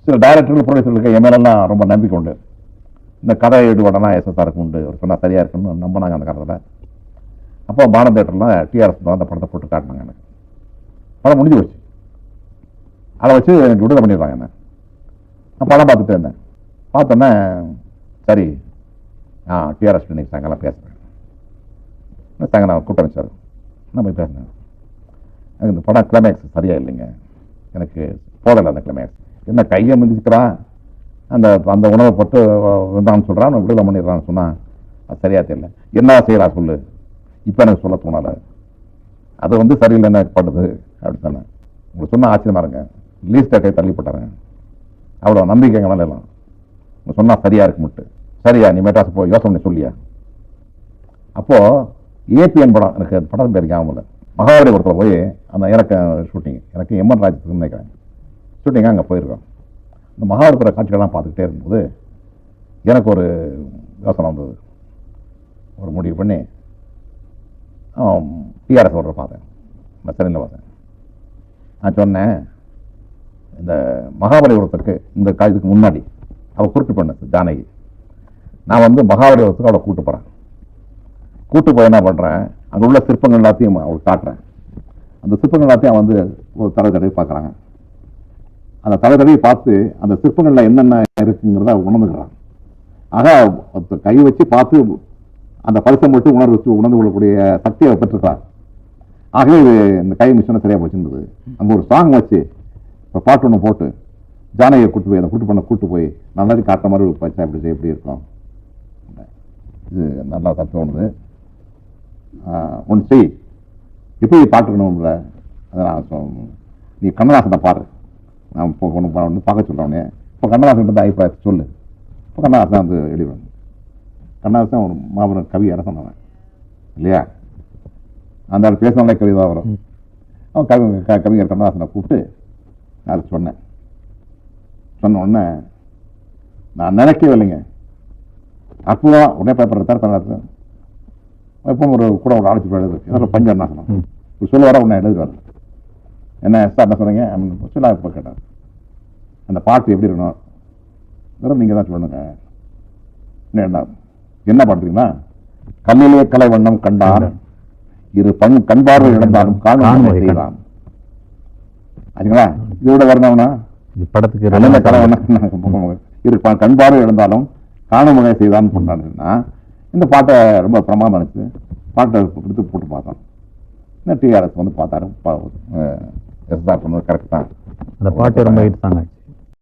சில டைரக்டர்கள் ப்ரொடியூசர்களுக்கு என் மேலெல்லாம் ரொம்ப நம்பிக்கை உண்டு. இந்த கதை ஈடுபாடெல்லாம் எஸ்எஸ்ஆருக்கு உண்டு, அவர் சொன்னால் சரியாக இருக்குன்னு நம்பினாங்க அந்த காலத்தில். அப்போ பாரத் தேட்டரில் டிஆர்எஸ் அந்த படத்தை போட்டு காட்டினாங்க. எனக்கு படம் முடிஞ்சு போச்சு. அதை வச்சு எனக்கு விடுதலை பண்ணிடுறாங்க. என்ன நான் படம் பார்த்துட்டே இருந்தேன். பார்த்தோன்னே சரி டிஆர்எஸ் இன்னைக்கு சாயங்காலம் பேசுகிறேன். சாயங்காலம் கூட்டம் வச்சார். நான் போய் பேசினேன். எனக்கு இந்த படம் கிளைமேக்ஸ் சரியா இல்லைங்க, எனக்கு போதலை அந்த கிளைமேக்ஸ். என்ன கையை மிதிச்சுக்கிறான், அந்த அந்த உணவை போட்டு வந்தான்னு சொல்கிறான், விடுதலை பண்ணிடுறான்னு சொன்னால் அது சரியா தெரியல. என்ன செய்யலாம் சொல்லு, இப்போ எனக்கு சொல்ல தோணலை, அது வந்து சரியில்லைன்னு படுது அப்படின்னு சொன்னேன். உங்களுக்கு சொன்னால் ஆச்சரியமா இருங்க, லீஸ்ட் டேட்டை தள்ளி போட்டாருங்க. அவ்வளோ நம்பிக்கைங்க மேலே எல்லாம் உங்க சொன்னால் சரியா இருக்கு மட்டும். சரியா நீ மெட்ராஸ் போய் யோசனை சொல்லியா. அப்போது ஏபிஎன் படம், எனக்கு அந்த படம் பேர் ஞாபகம் இல்லை, மகாபலிபுரத்தில் போய் அந்த எனக்கு ஷூட்டிங், எனக்கு எம்என் ராஜத்துக்கு நினைக்கிறேன் ஷூட்டிங்காக அங்கே போயிருக்கோம். இந்த மகாபலிபுர காட்சிகள்லாம் பார்த்துக்கிட்டே இருக்கும்போது எனக்கு ஒரு யோசனை வந்தது. ஒரு முடிவு பண்ணி டிஆர்எஸ் ஓடுற பார்த்தேன், நான் சென்னையில் பார்த்தேன். நான் சொன்னேன், இந்த மகாபலிபுரத்துக்கு இந்த இதுக்கு முன்னாடி அவள் கூட்டு பண்ண ஜானகி, நான் வந்து மகாபலிபுரத்துக்கு அவளை கூட்டு போகிறேன். கூட்டு போய் என்ன பண்ணுறேன், அங்கே உள்ள சிற்பங்கள் எல்லாத்தையும் அவளுக்கு காட்டுறேன். அந்த சிற்பங்கள் எல்லாத்தையும் வந்து ஒரு தலை தடவை பார்க்குறாங்க. அந்த தலை தடவை பார்த்து அந்த சிற்பங்களில் என்னென்ன இருக்குங்கிறத உணர்ந்துக்கிறான். ஆக கை வச்சு பார்த்து அந்த பரிசம் மட்டும் உணர்ந்து கொள்ளக்கூடிய சக்தியை பெற்றுக்கிறார். ஆகவே இது இந்த கை மிஷினை சரியாக போச்சுன்றது. அங்கே ஒரு சாங் வச்சு இப்போ பாட்டு ஒன்று போட்டு ஜானகியை கூட்டு போய் அந்த கூட்டு பண்ண கூட்டு போய் நல்லா காட்டுற மாதிரி வச்சா எப்படி இருக்கும். இது நல்லா தான் தோணுது. ஒன்று செய், எப்படி பாட்டுக்கணும்ல, அதை நான் நீ கண்ணதாசனை பாரு, நான் இப்போ ஒன்று பார்க்க சொல்கிறவனே, இப்போ கண்ணதாசன் அபிப்பிராயத்தை சொல்லு. இப்போ கண்ணதாசன் வந்து எழுதுவேன். கண்ணதாசன் ஒரு மாபெரும் கவி அரசனவன் இல்லையா, அந்த ஆள் பேசினாலே கவி தான் வரும். அவன் கவிஞர் கண்ணதாசனை கூப்பிட்டு நான் சொன்னேன். சொன்ன உடனே நான் நினைக்கவே இல்லைங்க, அப்போதான் உடனே பேப்பர் கண்ணதாசன் எப்போ ஒரு கூட ஒரு ஆலோசனை எழுது பஞ்சநாசனம் சொல்ல வர உடனே எழுதுவார். என்ன சார் என்ன சொன்னீங்க சொல்ல இப்போ கேட்டார். அந்த பாட்டு எப்படி இருக்கணும் வெறும் நீங்கள் தான் சொல்லணுங்க. என்ன பாட்டுறீங்களா, கல்லிலே கலை வண்ணம் கண்டான் இரு கண்பார்வை இழந்தாலும் காணும் செய்யலாம். ஆச்சுங்களா, இதோட வரணும்னா படத்துக்கு நல்ல கலை வண்ணம் இரு கண்பார்வை இழந்தாலும் காணும் வகை செய்தான்னு பண்ணாருன்னா இந்த பாட்டை ரொம்ப பிரமாதம் நினைச்சு பாட்டை எடுத்து போட்டு பார்த்தோம். டிஆர்எஸ் வந்து பார்த்தாரு, எஸ்ஆர் சொன்னது கரெக்ட் தான், அந்த பாட்டு ரொம்ப ஹிட் தாங்க.